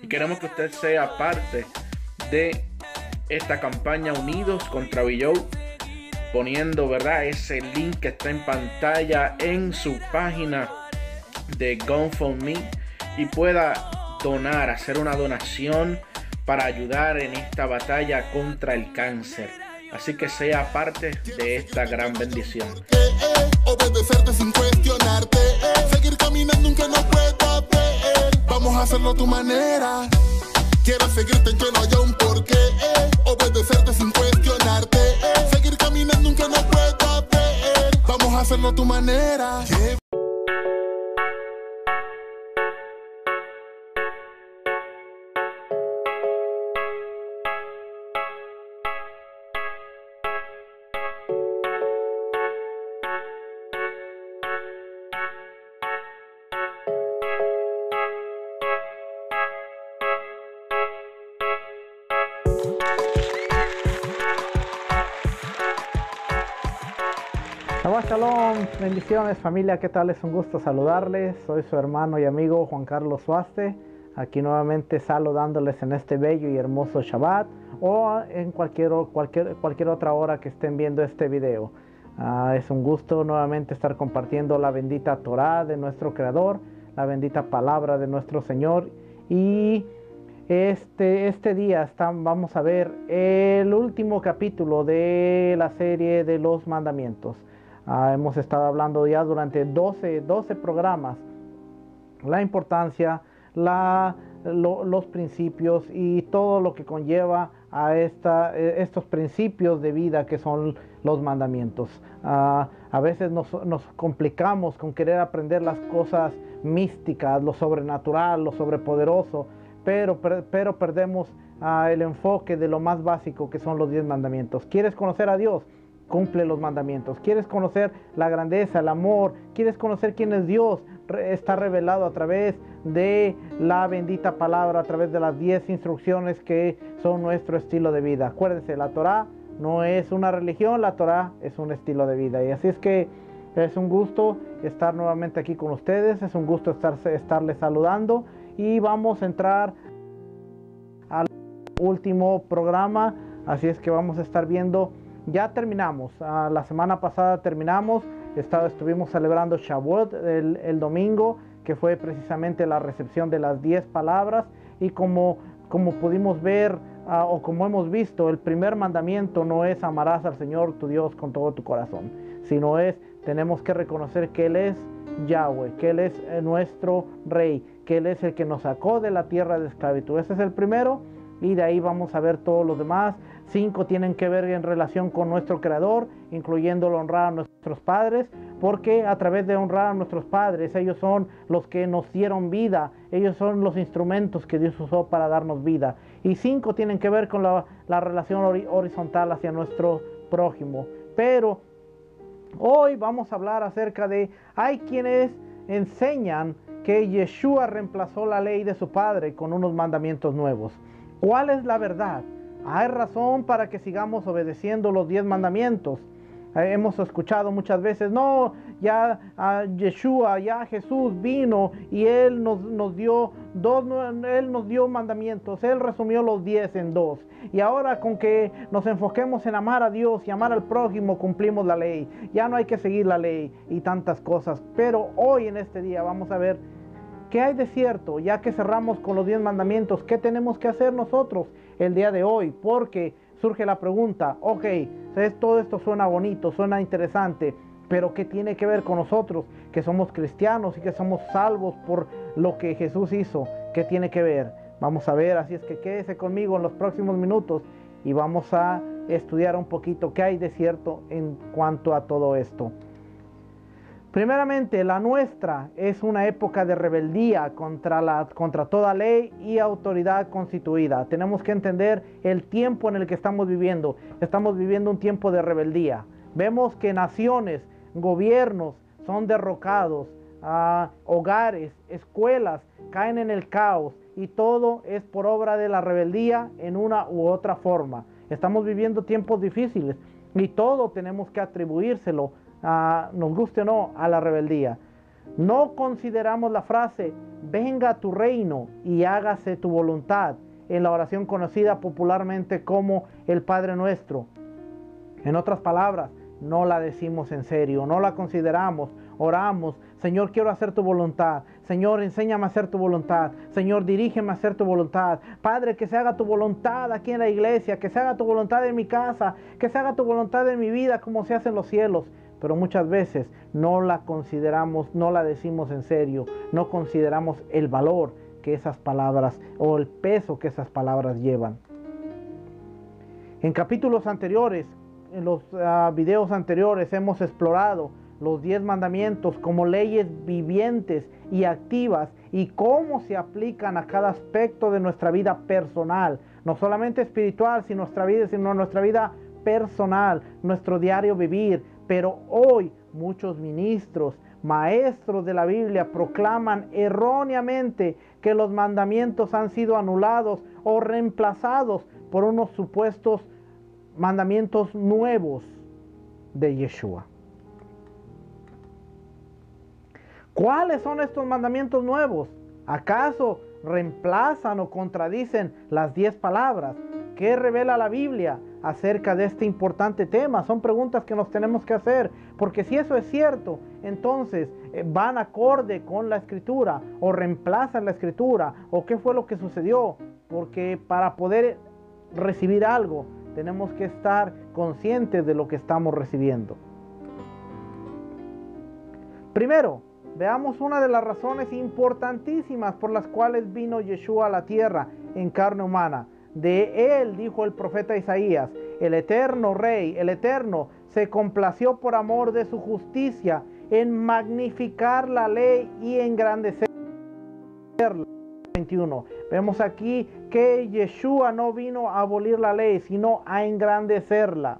Y queremos que usted sea parte de esta campaña Unidos contra VJO, poniendo, ¿verdad?, ese link que está en pantalla en su página de GoFundMe y pueda donar, hacer una donación para ayudar en esta batalla contra el cáncer. Así que sea parte de esta gran bendición. Obedecerte sin cuestionarte, seguir caminando aunque no pueda ver. Vamos a hacerlo a tu manera. Quiero seguirte aunque no haya un porqué. Obedecerte sin cuestionarte, seguir caminando aunque no pueda ver. Vamos a hacerlo a tu manera. Shabbat Shalom, bendiciones familia, ¿qué tal? Es un gusto saludarles. Soy su hermano y amigo Juan Carlos Suaste, aquí nuevamente saludándoles en este bello y hermoso Shabbat o en cualquier otra hora que estén viendo este video. Es un gusto nuevamente estar compartiendo la bendita Torah de nuestro Creador, la bendita palabra de nuestro Señor. Y este día vamos a ver el último capítulo de la serie de los mandamientos. Hemos estado hablando ya durante 12 programas la importancia, los principios y todo lo que conlleva a estos principios de vida que son los mandamientos. A veces nos complicamos con querer aprender las cosas místicas, lo sobrenatural, lo sobrepoderoso, pero perdemos el enfoque de lo más básico que son los 10 mandamientos. ¿Quieres conocer a Dios? Cumple los mandamientos. ¿Quieres conocer la grandeza, el amor? ¿Quieres conocer quién es Dios? Está revelado a través de la bendita palabra, a través de las 10 instrucciones que son nuestro estilo de vida. Acuérdense, la Torah no es una religión, la Torah es un estilo de vida. Y así es que es un gusto estar nuevamente aquí con ustedes, es un gusto estarles saludando y vamos a entrar al último programa. Así es que vamos a estar viendo. Ya terminamos, la semana pasada terminamos, estuvimos celebrando Shavuot el domingo, que fue precisamente la recepción de las 10 palabras, y como pudimos ver o como hemos visto, el primer mandamiento no es amarás al Señor tu Dios con todo tu corazón, sino tenemos que reconocer que Él es Yahweh, que Él es nuestro Rey, que Él es el que nos sacó de la tierra de esclavitud. Ese es el primero. Y de ahí vamos a ver todos los demás. 5 tienen que ver en relación con nuestro Creador, incluyendo el honrar a nuestros padres, porque a través de honrar a nuestros padres, ellos son los que nos dieron vida, ellos son los instrumentos que Dios usó para darnos vida. Y 5 tienen que ver con la relación horizontal hacia nuestro prójimo. Pero hoy vamos a hablar acerca de, hay quienes enseñan que Yeshua reemplazó la ley de su padre con unos mandamientos nuevos. ¿Cuál es la verdad? ¿Hay razón para que sigamos obedeciendo los 10 mandamientos? Hemos escuchado muchas veces, no, ya Yeshua, ya Jesús vino y Él nos dio mandamientos, Él resumió los 10 en 2. Y ahora con que nos enfoquemos en amar a Dios y amar al prójimo, cumplimos la ley. Ya no hay que seguir la ley y tantas cosas. Pero hoy en este día vamos a ver ¿qué hay de cierto? Ya que cerramos con los 10 mandamientos, ¿qué tenemos que hacer nosotros el día de hoy? Porque surge la pregunta, ok, todo esto suena bonito, suena interesante, pero ¿qué tiene que ver con nosotros que somos cristianos y que somos salvos por lo que Jesús hizo? ¿Qué tiene que ver? Vamos a ver, así es que quédese conmigo en los próximos minutos y vamos a estudiar un poquito qué hay de cierto en cuanto a todo esto. Primeramente, la nuestra es una época de rebeldía contra toda ley y autoridad constituida. Tenemos que entender el tiempo en el que estamos viviendo. Estamos viviendo un tiempo de rebeldía. Vemos que naciones, gobiernos son derrocados, hogares, escuelas caen en el caos y todo es por obra de la rebeldía en una u otra forma. Estamos viviendo tiempos difíciles y todo tenemos que atribuírselo, nos guste o no, a la rebeldía. No consideramos la frase, venga a tu reino y hágase tu voluntad, en la oración conocida popularmente como el Padre Nuestro. En otras palabras, no la decimos en serio, no la consideramos, oramos, Señor, quiero hacer tu voluntad, Señor, enséñame a hacer tu voluntad, Señor, dirígeme a hacer tu voluntad, Padre, que se haga tu voluntad aquí en la iglesia, que se haga tu voluntad en mi casa, que se haga tu voluntad en mi vida como se hace en los cielos. Pero muchas veces no la consideramos, no la decimos en serio, no consideramos el valor que esas palabras o el peso que esas palabras llevan. En capítulos anteriores, en los videos anteriores, hemos explorado los 10 mandamientos como leyes vivientes y activas y cómo se aplican a cada aspecto de nuestra vida personal, no solamente espiritual, sino nuestra vida personal, nuestro diario vivir. Pero hoy muchos ministros, maestros de la Biblia proclaman erróneamente que los mandamientos han sido anulados o reemplazados por unos supuestos mandamientos nuevos de Yeshua. ¿Cuáles son estos mandamientos nuevos? ¿Acaso reemplazan o contradicen las 10 palabras? ¿Qué revela la Biblia acerca de este importante tema? Son preguntas que nos tenemos que hacer, porque si eso es cierto, entonces van acorde con la Escritura o reemplazan la Escritura, o qué fue lo que sucedió, porque para poder recibir algo tenemos que estar conscientes de lo que estamos recibiendo. Primero, veamos una de las razones importantísimas por las cuales vino Yeshua a la tierra en carne humana. De él dijo el profeta Isaías, el eterno Rey, el eterno, se complació por amor de su justicia en magnificar la ley y engrandecerla. 21. Vemos aquí que Yeshua no vino a abolir la ley, sino a engrandecerla.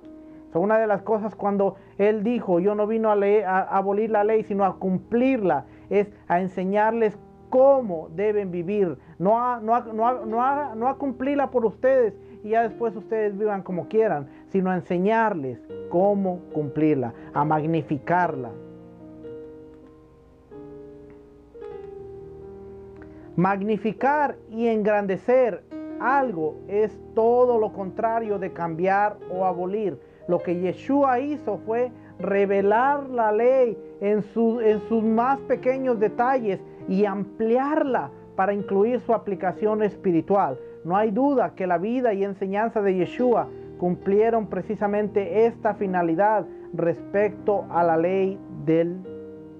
Una de las cosas cuando él dijo, yo no vino a abolir la ley, sino a cumplirla, es a enseñarles cómo deben vivir, no a cumplirla por ustedes y ya después ustedes vivan como quieran, sino a enseñarles cómo cumplirla, a magnificarla. Magnificar y engrandecer algo es todo lo contrario de cambiar o abolir. Lo que Yeshua hizo fue revelar la ley en sus más pequeños detalles y ampliarla para incluir su aplicación espiritual. No hay duda que la vida y enseñanza de Yeshua cumplieron precisamente esta finalidad respecto a la ley del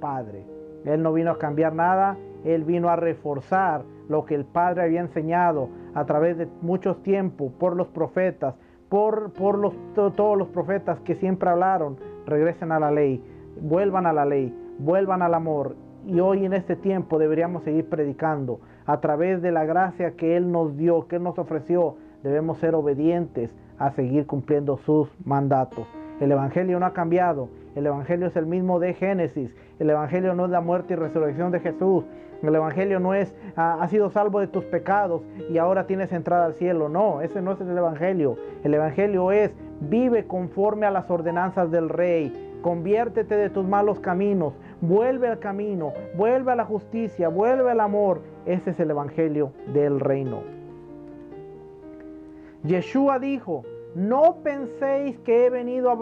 Padre. Él no vino a cambiar nada, Él vino a reforzar lo que el Padre había enseñado a través de muchos tiempos por los profetas, todos los profetas que siempre hablaron. Regresen a la ley, vuelvan a la ley, vuelvan al amor. Y hoy en este tiempo deberíamos seguir predicando a través de la gracia que Él nos dio, que Él nos ofreció. Debemos ser obedientes a seguir cumpliendo sus mandatos. El Evangelio no ha cambiado. El Evangelio es el mismo de Génesis. El Evangelio no es la muerte y resurrección de Jesús. El Evangelio no es, has sido salvo de tus pecados y ahora tienes entrada al cielo. No, ese no es el Evangelio. El Evangelio es, vive conforme a las ordenanzas del Rey. Conviértete de tus malos caminos. Vuelve al camino. Vuelve a la justicia. Vuelve al amor. Ese es el Evangelio del reino. Yeshua dijo, no penséis que he venido a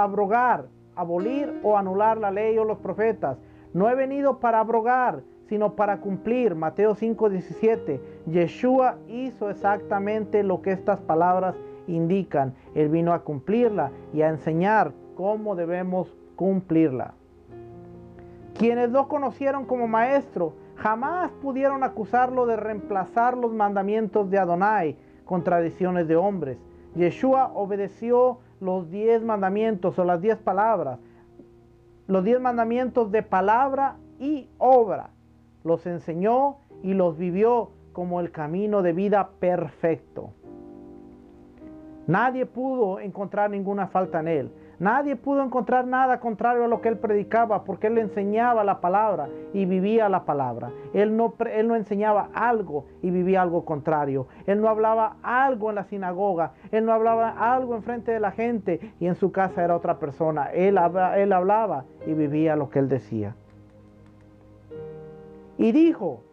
abrogar, abolir o anular la ley o los profetas. No he venido para abrogar, sino para cumplir. Mateo 5:17. Yeshua hizo exactamente lo que estas palabras indican. Él vino a cumplirla y a enseñar cómo debemos cumplirla. Quienes lo conocieron como maestro jamás pudieron acusarlo de reemplazar los mandamientos de Adonai con tradiciones de hombres. Yeshua obedeció los 10 mandamientos o las 10 palabras, los 10 mandamientos de palabra y obra. Los enseñó y los vivió como el camino de vida perfecto. Nadie pudo encontrar ninguna falta en él. Nadie pudo encontrar nada contrario a lo que él predicaba, porque él enseñaba la palabra y vivía la palabra. Él no enseñaba algo y vivía algo contrario. Él no hablaba algo en la sinagoga. Él no hablaba algo en frente de la gente y en su casa era otra persona. Él hablaba y vivía lo que él decía. Y dijo,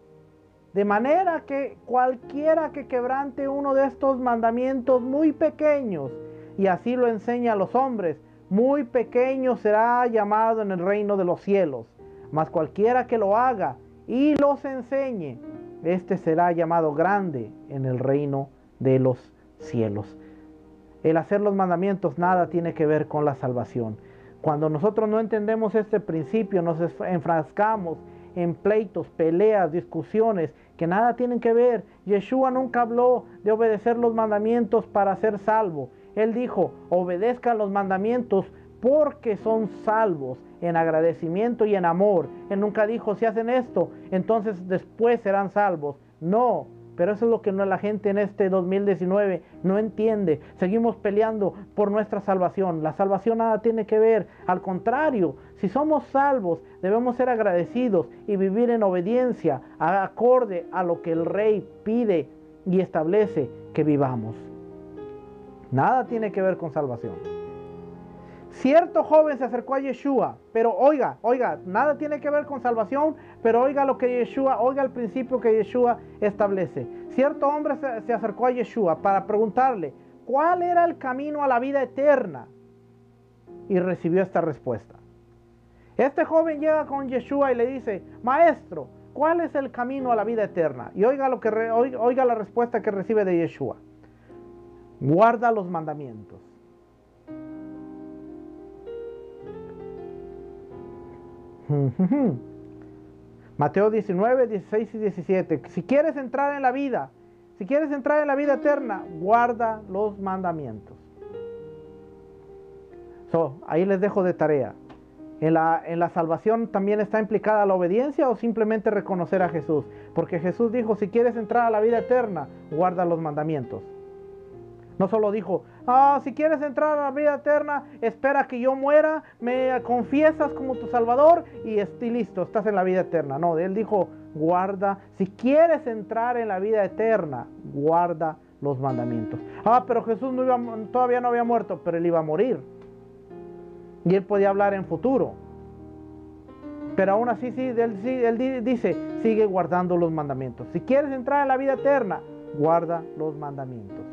de manera que cualquiera que quebrante uno de estos mandamientos muy pequeños, y así lo enseña a los hombres, muy pequeño será llamado en el reino de los cielos. Mas cualquiera que lo haga y los enseñe, este será llamado grande en el reino de los cielos. El hacer los mandamientos nada tiene que ver con la salvación. Cuando nosotros no entendemos este principio, nos enfrascamos en pleitos, peleas, discusiones que nada tienen que ver. Yeshua nunca habló de obedecer los mandamientos para ser salvo. Él dijo, obedezcan los mandamientos porque son salvos en agradecimiento y en amor. Él nunca dijo, si hacen esto, entonces después serán salvos. No, pero eso es lo que la gente en este 2019 no entiende. Seguimos peleando por nuestra salvación. La salvación nada tiene que ver. Al contrario, si somos salvos, debemos ser agradecidos y vivir en obediencia, acorde a lo que el Rey pide y establece que vivamos. Nada tiene que ver con salvación. Cierto joven se acercó a Yeshua, pero oiga, nada tiene que ver con salvación, pero oiga lo que Yeshua, oiga el principio que Yeshua establece. Cierto hombre se acercó a Yeshua para preguntarle cuál era el camino a la vida eterna y recibió esta respuesta. Este joven llega con Yeshua y le dice, maestro, ¿cuál es el camino a la vida eterna? Y oiga la respuesta que recibe de Yeshua. Guarda los mandamientos. Mateo 19, 16 y 17. Si quieres entrar en la vida, si quieres entrar en la vida eterna, guarda los mandamientos. Ahí les dejo de tarea. ¿En la salvación también está implicada la obediencia o simplemente reconocer a Jesús? Porque Jesús dijo, si quieres entrar a la vida eterna, guarda los mandamientos. No solo dijo, si quieres entrar a la vida eterna, espera que yo muera, me confiesas como tu Salvador y listo, estás en la vida eterna. No, él dijo, guarda, si quieres entrar en la vida eterna, guarda los mandamientos. Pero Jesús todavía no había muerto, pero él iba a morir. Y él podía hablar en futuro. Pero aún así, él dice, sigue guardando los mandamientos. Si quieres entrar en la vida eterna, guarda los mandamientos.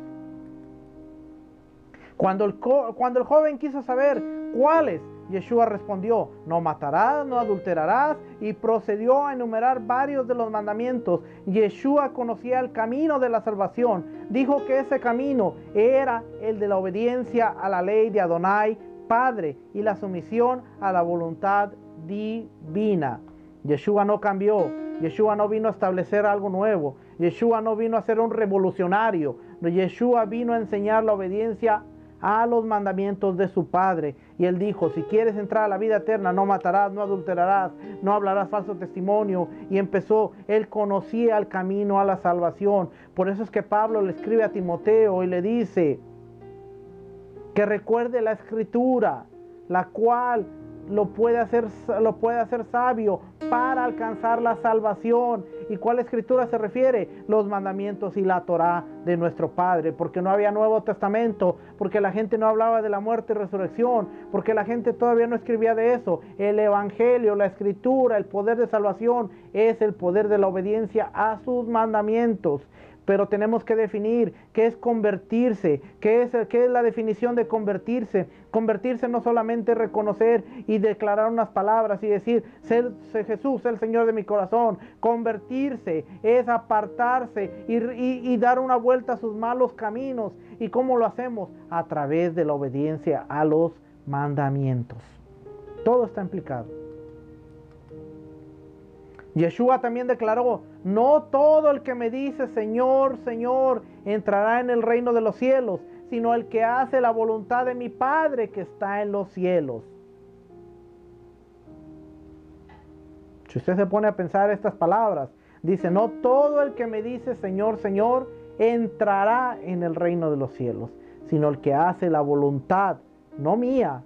Cuando el joven quiso saber cuáles, Yeshua respondió, no matarás, no adulterarás, y procedió a enumerar varios de los mandamientos. Yeshua conocía el camino de la salvación. Dijo que ese camino era el de la obediencia a la ley de Adonai, Padre, y la sumisión a la voluntad divina. Yeshua no cambió. Yeshua no vino a establecer algo nuevo. Yeshua no vino a ser un revolucionario. Yeshua vino a enseñar la obediencia a los mandamientos de su Padre. Y él dijo, si quieres entrar a la vida eterna, no matarás, no adulterarás, no hablarás falso testimonio. Y él conocía el camino a la salvación. Por eso es que Pablo le escribe a Timoteo y le dice que recuerde la escritura, la cual lo puede hacer sabio para alcanzar la salvación. ¿Y cuál escritura se refiere? Los mandamientos y la Torá de nuestro Padre, porque no había Nuevo Testamento, porque la gente no hablaba de la muerte y resurrección, porque la gente todavía no escribía de eso. El Evangelio, la escritura, el poder de salvación es el poder de la obediencia a sus mandamientos. Pero tenemos que definir qué es convertirse, qué es la definición de convertirse. Convertirse no solamente reconocer y declarar unas palabras y decir, Jesús, el Señor de mi corazón. Convertirse es apartarse y dar una vuelta a sus malos caminos. ¿Y cómo lo hacemos? A través de la obediencia a los mandamientos. Todo está implicado. Yeshua también declaró, no todo el que me dice Señor, Señor, entrará en el reino de los cielos, sino el que hace la voluntad de mi Padre que está en los cielos. Si usted se pone a pensar estas palabras, dice, no todo el que me dice Señor, Señor, entrará en el reino de los cielos, sino el que hace la voluntad, no mía,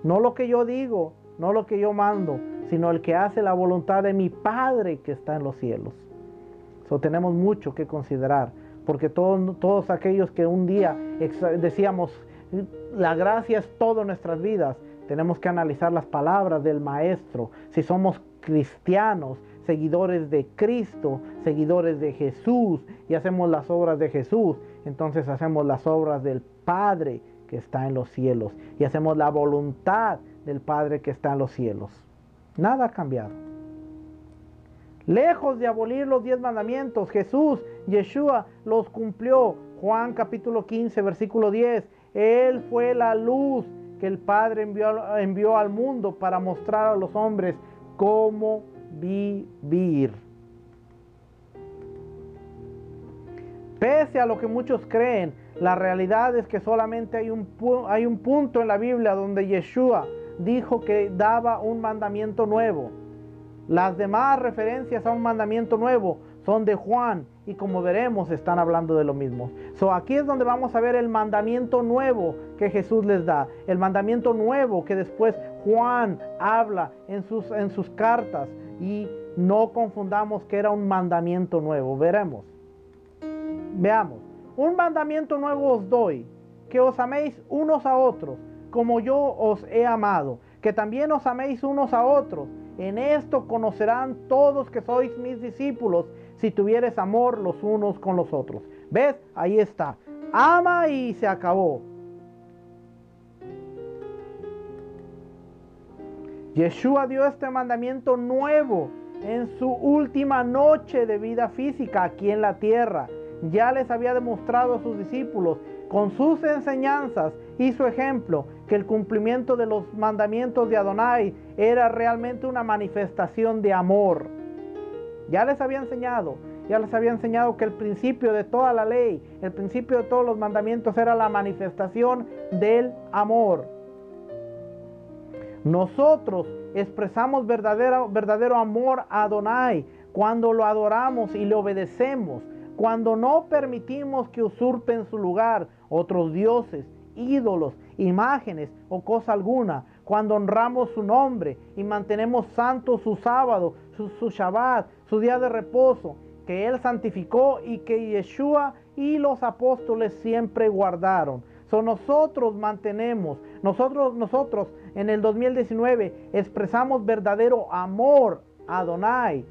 no lo que yo digo, no lo que yo mando, sino el que hace la voluntad de mi Padre que está en los cielos. Tenemos mucho que considerar, porque todos aquellos que un día decíamos, la gracia es todo en nuestras vidas, tenemos que analizar las palabras del Maestro. Si somos cristianos, seguidores de Cristo, seguidores de Jesús, y hacemos las obras de Jesús, entonces hacemos las obras del Padre que está en los cielos, y hacemos la voluntad del Padre que está en los cielos. Nada ha cambiado. Lejos de abolir los 10 mandamientos, Jesús, Yeshua, los cumplió. Juan capítulo 15, versículo 10. Él fue la luz que el Padre envió al mundo para mostrar a los hombres cómo vivir. Pese a lo que muchos creen, la realidad es que solamente hay un punto en la Biblia donde Yeshua dijo que daba un mandamiento nuevo. Las demás referencias a un mandamiento nuevo son de Juan, y como veremos están hablando de lo mismo. Aquí es donde vamos a ver el mandamiento nuevo que Jesús les da, el mandamiento nuevo que después Juan habla en sus cartas, y no confundamos que era un mandamiento nuevo. Veamos. Un mandamiento nuevo os doy, que os améis unos a otros, como yo os he amado, que también os améis unos a otros. En esto conocerán todos que sois mis discípulos, si tuvieres amor los unos con los otros. ¿Ves? Ahí está. Ama y se acabó. Yeshua dio este mandamiento nuevo en su última noche de vida física aquí en la tierra. Ya les había demostrado a sus discípulos con sus enseñanzas y su ejemplo que el cumplimiento de los mandamientos de Adonai era realmente una manifestación de amor. Ya les había enseñado que el principio de toda la ley, el principio de todos los mandamientos era la manifestación del amor. Nosotros expresamos verdadero amor a Adonai cuando lo adoramos y le obedecemos, cuando no permitimos que usurpen su lugar otros dioses, ídolos, imágenes o cosa alguna, cuando honramos su nombre y mantenemos santo su sábado, su Shabbat, su día de reposo, que Él santificó y que Yeshua y los apóstoles siempre guardaron. Nosotros en el 2019 expresamos verdadero amor a Adonai.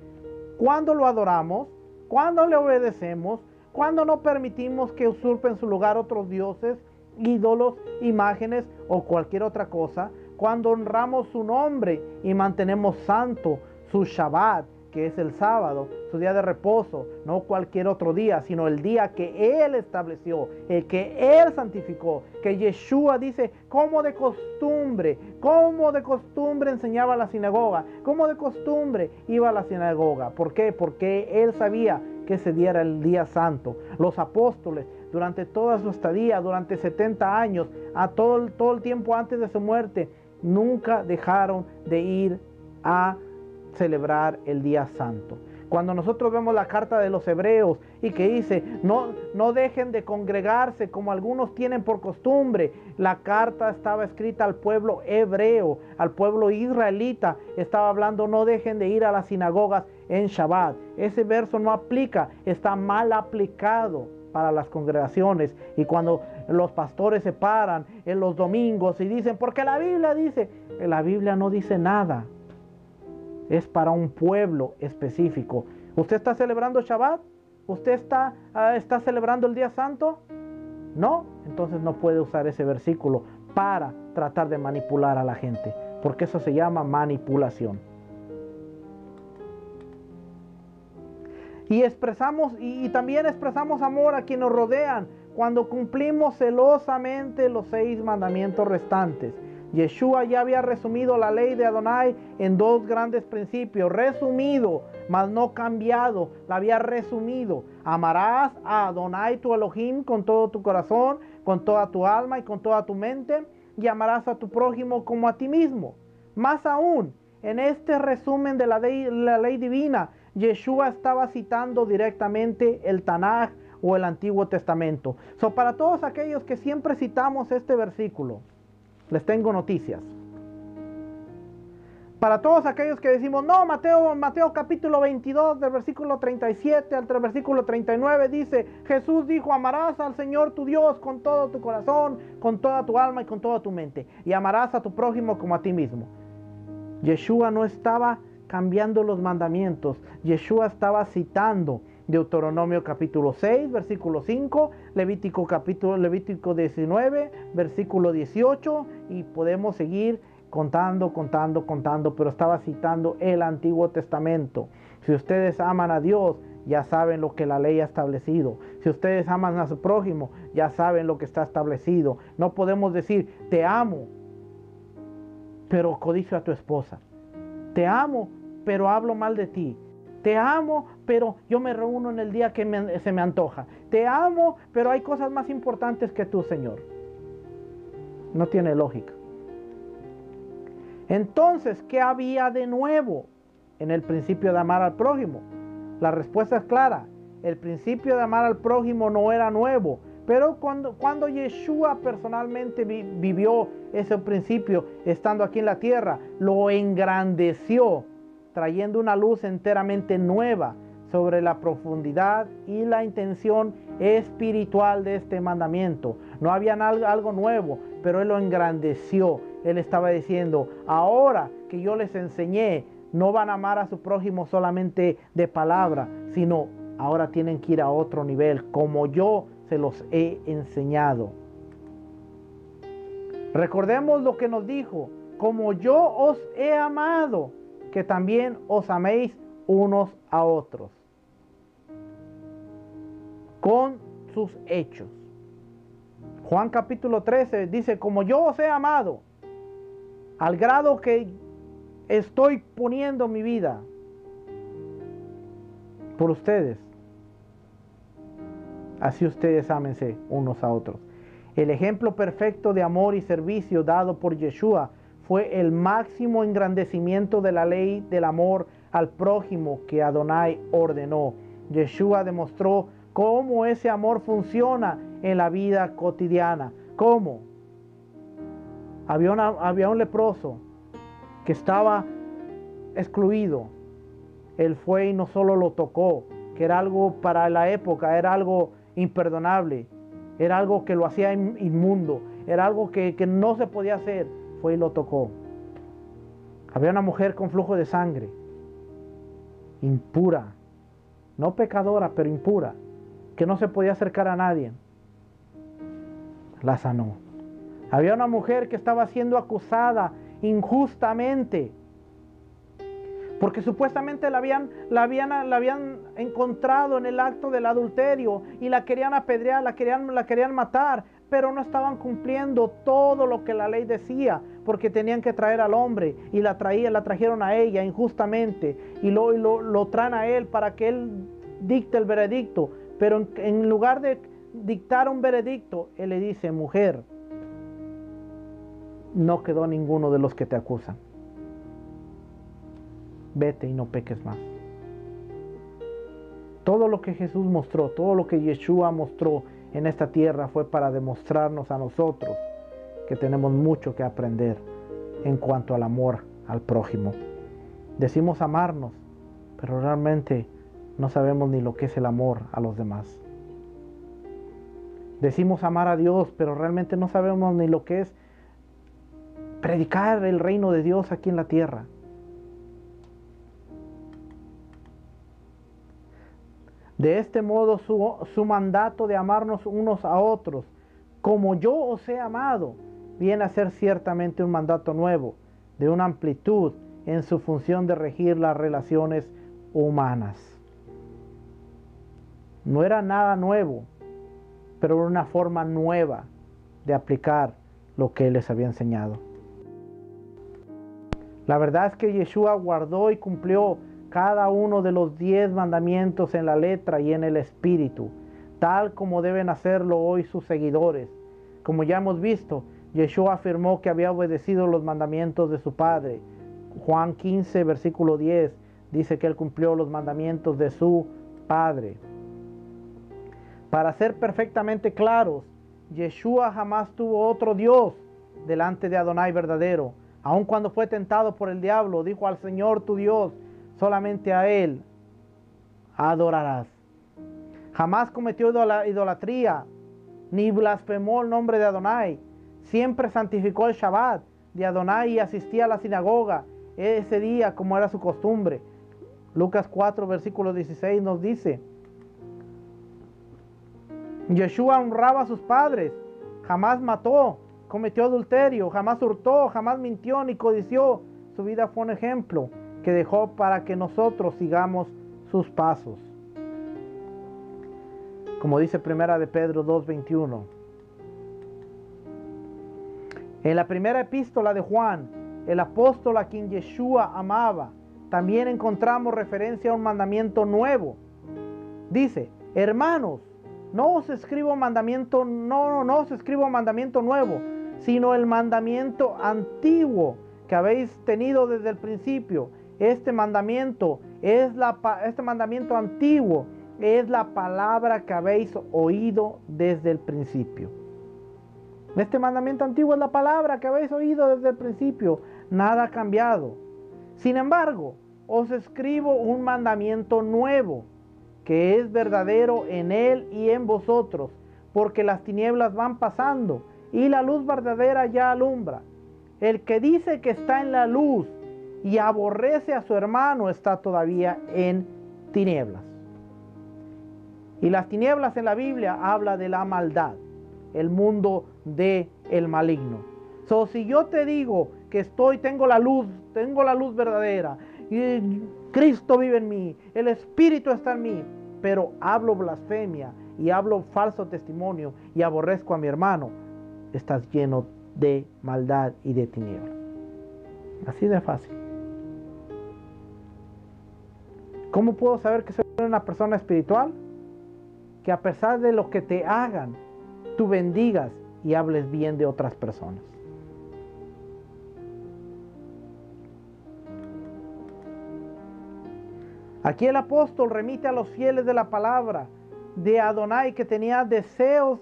¿Cuándo lo adoramos? ¿Cuándo le obedecemos? ¿Cuándo no permitimos que usurpen su lugar otros dioses, ídolos, imágenes o cualquier otra cosa? Cuando honramos su nombre y mantenemos santo su Shabbat, que es el sábado, su día de reposo, no cualquier otro día, sino el día que Él estableció, el que Él santificó, que Yeshua dice, como de costumbre enseñaba a la sinagoga, como de costumbre iba a la sinagoga. ¿Por qué? Porque Él sabía que ese día era el día santo. Los apóstoles, durante toda su estadía, durante 70 años, a todo el tiempo antes de su muerte, nunca dejaron de ir a celebrar el día santo. Cuando nosotros vemos la carta de los hebreos y que dice no dejen de congregarse como algunos tienen por costumbre, la carta estaba escrita al pueblo hebreo, al pueblo israelita. Estaba hablando no dejen de ir a las sinagogas en Shabbat. Ese verso no aplica, está mal aplicado para las congregaciones. Y cuando los pastores se paran en los domingos y dicen porque la Biblia dice, la Biblia no dice nada. Es para un pueblo específico. ¿Usted está celebrando Shabbat? ¿Usted está celebrando el día santo? No, entonces no puede usar ese versículo para tratar de manipular a la gente, porque eso se llama manipulación. Y también expresamos amor a quienes nos rodean cuando cumplimos celosamente los 6 mandamientos restantes. Yeshua ya había resumido la ley de Adonai en 2 grandes principios, resumido, mas no cambiado, la había resumido. Amarás a Adonai tu Elohim con todo tu corazón, con toda tu alma y con toda tu mente, y amarás a tu prójimo como a ti mismo. Más aún, en este resumen de la ley divina, Yeshua estaba citando directamente el Tanaj o el Antiguo Testamento. Para todos aquellos que siempre citamos este versículo, les tengo noticias. Para todos aquellos que decimos, no, Mateo capítulo 22, del versículo 37 al versículo 39, dice, Jesús dijo, amarás al Señor tu Dios con todo tu corazón, con toda tu alma y con toda tu mente, y amarás a tu prójimo como a ti mismo. Yeshua no estaba cambiando los mandamientos. Yeshua estaba citando Deuteronomio capítulo 6, versículo 5, Levítico 19, versículo 18, y podemos seguir contando, pero estaba citando el Antiguo Testamento. Si ustedes aman a Dios, ya saben lo que la ley ha establecido. Si ustedes aman a su prójimo, ya saben lo que está establecido. No podemos decir, te amo, pero codicio a tu esposa. Te amo, pero hablo mal de ti. Te amo, pero yo me reúno en el día que se me antoja. Te amo, pero hay cosas más importantes que tú, Señor. No tiene lógica. Entonces, ¿qué había de nuevo en el principio de amar al prójimo? La respuesta es clara. El principio de amar al prójimo no era nuevo. Pero cuando Yeshua personalmente vivió ese principio, estando aquí en la tierra, lo engrandeció, trayendo una luz enteramente nueva sobre la profundidad y la intención espiritual de este mandamiento. No había algo nuevo, pero Él lo engrandeció. Él estaba diciendo, ahora que yo les enseñé, no van a amar a su prójimo solamente de palabra, sino ahora tienen que ir a otro nivel, como yo se los he enseñado. Recordemos lo que nos dijo, como yo os he amado, que también os améis unos a otros. Con sus hechos. Juan capítulo 13 dice, como yo os he amado, al grado que estoy poniendo mi vida por ustedes, así ustedes ámense unos a otros. El ejemplo perfecto de amor y servicio dado por Yeshua fue el máximo engrandecimiento de la ley del amor al prójimo que Adonai ordenó. Yeshua demostró cómo ese amor funciona en la vida cotidiana. ¿Cómo? Había un leproso que estaba excluido. Él fue y no solo lo tocó, que era algo para la época, era algo imperdonable, era algo que lo hacía inmundo, era algo que no se podía hacer. Fue y lo tocó. Había una mujer con flujo de sangre, impura, no pecadora, pero impura, que no se podía acercar a nadie. La sanó. Había una mujer que estaba siendo acusada injustamente, porque supuestamente la habían encontrado en el acto del adulterio y la querían apedrear, la querían matar, pero no estaban cumpliendo todo lo que la ley decía, porque tenían que traer al hombre y la trajeron a ella injustamente y lo traen a él para que él dicte el veredicto, pero en lugar de dictar un veredicto, él le dice, mujer, no quedó ninguno de los que te acusan. Vete y no peques más. Todo lo que Jesús mostró, todo lo que Yeshua mostró en esta tierra fue para demostrarnos a nosotros que tenemos mucho que aprender en cuanto al amor al prójimo. Decimos amarnos, pero realmente no sabemos ni lo que es el amor a los demás. Decimos amar a Dios, pero realmente no sabemos ni lo que es predicar el reino de Dios aquí en la tierra. De este modo su mandato de amarnos unos a otros, como yo os he amado, viene a ser ciertamente un mandato nuevo, de una amplitud en su función de regir las relaciones humanas. No era nada nuevo, pero era una forma nueva de aplicar lo que Él les había enseñado. La verdad es que Yeshua guardó y cumplió cada uno de los 10 mandamientos en la letra y en el espíritu, tal como deben hacerlo hoy sus seguidores. Como ya hemos visto, Yeshua afirmó que había obedecido los mandamientos de su Padre. Juan 15, versículo 10, dice que Él cumplió los mandamientos de su Padre. Para ser perfectamente claros, Yeshua jamás tuvo otro Dios delante de Adonai verdadero. Aun cuando fue tentado por el diablo, dijo al Señor tu Dios, solamente a Él adorarás. Jamás cometió idolatría, ni blasfemó el nombre de Adonai. Siempre santificó el Shabbat de Adonai y asistía a la sinagoga ese día como era su costumbre. Lucas 4, versículo 16 nos dice: Yeshua honraba a sus padres, jamás mató, cometió adulterio, jamás hurtó, jamás mintió ni codició. Su vida fue un ejemplo que dejó para que nosotros sigamos sus pasos. Como dice Primera de Pedro 2:21. En la primera epístola de Juan, el apóstol a quien Yeshua amaba, también encontramos referencia a un mandamiento nuevo. Dice: hermanos, no os escribo mandamiento nuevo, sino el mandamiento antiguo que habéis tenido desde el principio. Este mandamiento antiguo es la palabra que habéis oído desde el principio. Este mandamiento antiguo es la palabra que habéis oído desde el principio. Nada ha cambiado. Sin embargo, os escribo un mandamiento nuevo, que es verdadero en él y en vosotros, porque las tinieblas van pasando y la luz verdadera ya alumbra. El que dice que está en la luz y aborrece a su hermano está todavía en tinieblas. Y las tinieblas en la Biblia habla de la maldad, el mundo del maligno. Si yo te digo que tengo la luz verdadera, y Cristo vive en mí, el Espíritu está en mí, pero hablo blasfemia y hablo falso testimonio y aborrezco a mi hermano, estás lleno de maldad y de tiniebla. Así de fácil. ¿Cómo puedo saber que soy una persona espiritual? Que a pesar de lo que te hagan, tú bendigas y hables bien de otras personas. Aquí el apóstol remite a los fieles de la palabra de Adonai que tenían deseos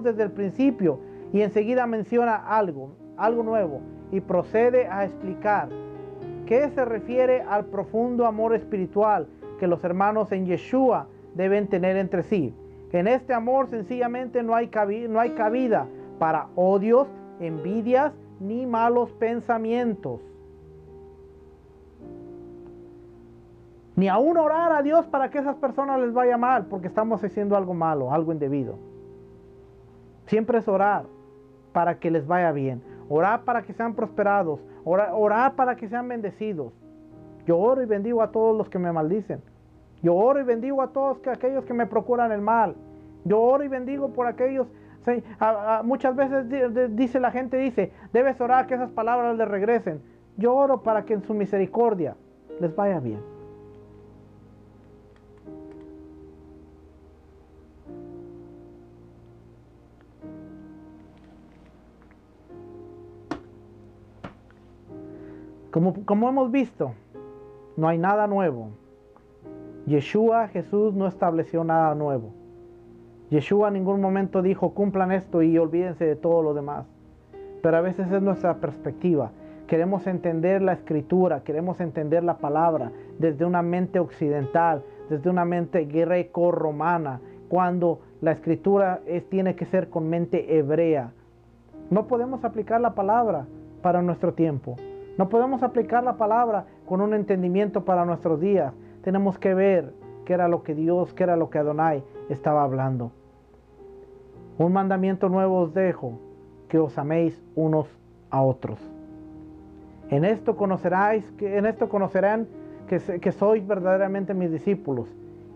desde el principio, y enseguida menciona algo nuevo y procede a explicar qué se refiere al profundo amor espiritual que los hermanos en Yeshua deben tener entre sí. En este amor sencillamente no hay cabida para odios, envidias ni malos pensamientos. Ni aún orar a Dios para que esas personas les vaya mal, porque estamos haciendo algo malo, algo indebido. Siempre es orar para que les vaya bien. Orar para que sean prosperados. Orar para que sean bendecidos. Yo oro y bendigo a todos los que me maldicen. Yo oro y bendigo a todos aquellos que me procuran el mal. Yo oro y bendigo por aquellos. Muchas veces dice la gente, debes orar que esas palabras les regresen. Yo oro para que en su misericordia les vaya bien. Como hemos visto, no hay nada nuevo. Yeshua, Jesús, no estableció nada nuevo. Yeshua en ningún momento dijo, cumplan esto y olvídense de todo lo demás. Pero a veces es nuestra perspectiva. Queremos entender la escritura, queremos entender la palabra desde una mente occidental, desde una mente greco-romana, cuando la escritura tiene que ser con mente hebrea. No podemos aplicar la palabra para nuestro tiempo. No podemos aplicar la palabra con un entendimiento para nuestros días. Tenemos que ver qué era lo que Dios, qué era lo que Adonai estaba hablando. Un mandamiento nuevo os dejo, que os améis unos a otros. En esto conocerán que sois verdaderamente mis discípulos,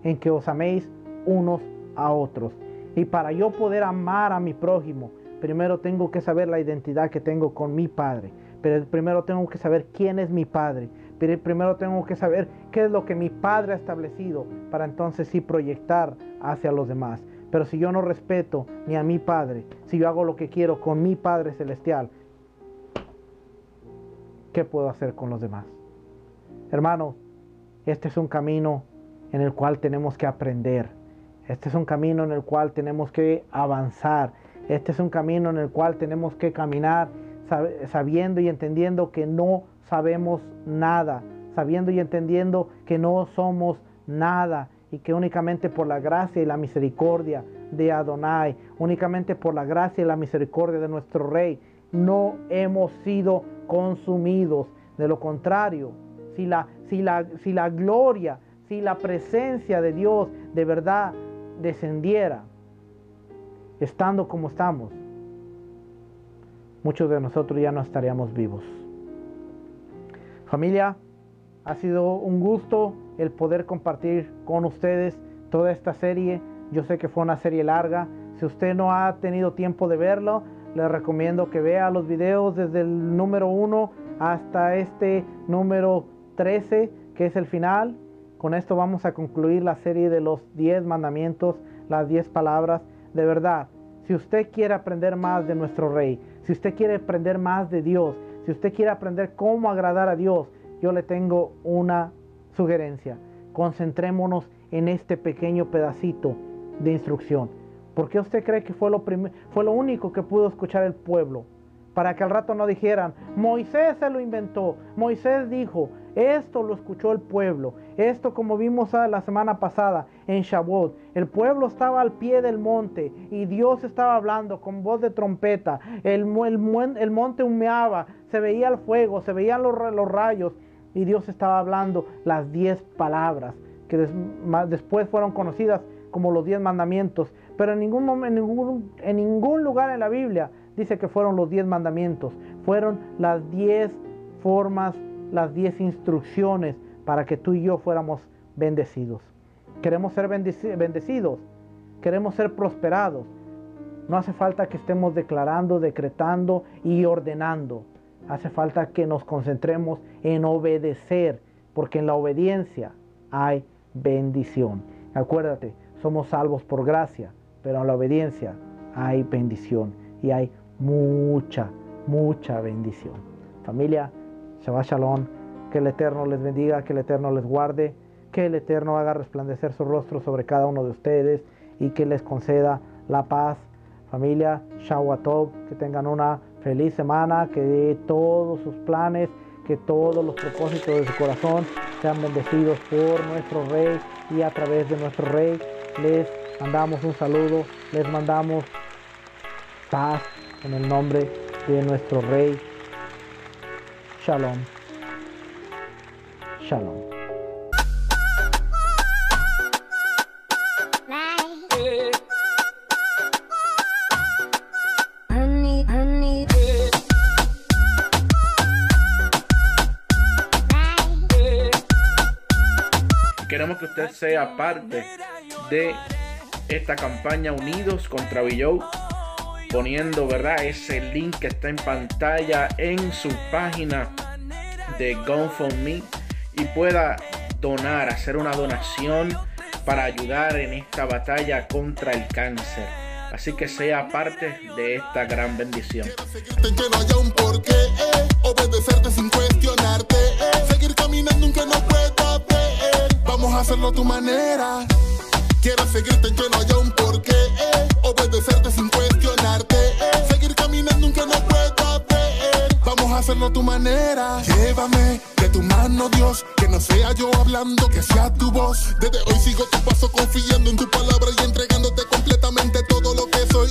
en que os améis unos a otros. Y para yo poder amar a mi prójimo, primero tengo que saber la identidad que tengo con mi Padre. Pero primero tengo que saber quién es mi Padre. Pero primero tengo que saber qué es lo que mi Padre ha establecido para entonces sí proyectar hacia los demás. Pero si yo no respeto ni a mi Padre, si yo hago lo que quiero con mi Padre Celestial, ¿qué puedo hacer con los demás? Hermano, este es un camino en el cual tenemos que aprender. Este es un camino en el cual tenemos que avanzar. Este es un camino en el cual tenemos que caminar sabiendo y entendiendo que no sabemos nada, sabiendo y entendiendo que no somos nada, y que únicamente por la gracia y la misericordia de Adonai, únicamente por la gracia y la misericordia de nuestro Rey, no hemos sido consumidos. De lo contrario, si la gloria, si la presencia de Dios de verdad descendiera, estando como estamos, muchos de nosotros ya no estaríamos vivos. Familia, ha sido un gusto el poder compartir con ustedes toda esta serie. Yo sé que fue una serie larga. Si usted no ha tenido tiempo de verlo, le recomiendo que vea los videos desde el número 1 hasta este número 13, que es el final. Con esto vamos a concluir la serie de los 10 mandamientos, las 10 palabras. De verdad, si usted quiere aprender más de nuestro Rey, si usted quiere aprender más de Dios, si usted quiere aprender cómo agradar a Dios, yo le tengo una sugerencia. Concentrémonos en este pequeño pedacito de instrucción. ¿Por qué usted cree que fue lo único que pudo escuchar el pueblo? Para que al rato no dijeran, Moisés se lo inventó, Moisés dijo. Esto lo escuchó el pueblo. Esto, como vimos la semana pasada en Shavuot, el pueblo estaba al pie del monte y Dios estaba hablando con voz de trompeta. El monte humeaba, se veía el fuego, se veían los rayos, y Dios estaba hablando las 10 palabras que después fueron conocidas como los 10 mandamientos. Pero en ningún lugar en la Biblia dice que fueron los 10 mandamientos. Fueron las 10 formas, las 10 instrucciones para que tú y yo fuéramos bendecidos. Queremos ser bendecidos, queremos ser prosperados. No hace falta que estemos declarando, decretando y ordenando. Hace falta que nos concentremos en obedecer, porque en la obediencia hay bendición. Acuérdate, somos salvos por gracia, pero en la obediencia hay bendición y hay mucha bendición. Familia, Shabbat Shalom, que el Eterno les bendiga, que el Eterno les guarde, que el Eterno haga resplandecer su rostro sobre cada uno de ustedes y que les conceda la paz. Familia, Shabbat Tov, que tengan una feliz semana, que todos sus planes, que todos los propósitos de su corazón sean bendecidos por nuestro Rey, y a través de nuestro Rey les mandamos un saludo, les mandamos paz en el nombre de nuestro Rey. Shalom. Shalom. Queremos que usted sea parte de esta campaña Unidos contra VJOE, poniendo, ¿verdad?, ese link que está en pantalla en su página de GoFundMe y pueda donar, hacer una donación para ayudar en esta batalla contra el cáncer. Así que sea parte de esta gran bendición. Que no haya un porqué, obedecerte sin cuestionarte, seguir caminando aunque no pueda ver. Vamos a hacerlo a tu manera. Quiero seguirte en que no haya un porqué, obedecerte sin cuestionarte, seguir caminando aunque no pueda ver. Vamos a hacerlo a tu manera. Llévame de tu mano, Dios, que no sea yo hablando, que sea tu voz. Desde hoy sigo tu paso confiando en tu palabra y entregándote completamente todo lo que soy.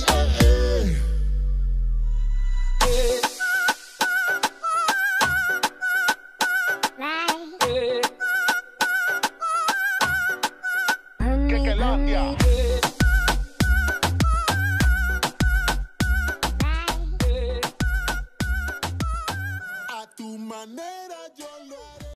A tu manera.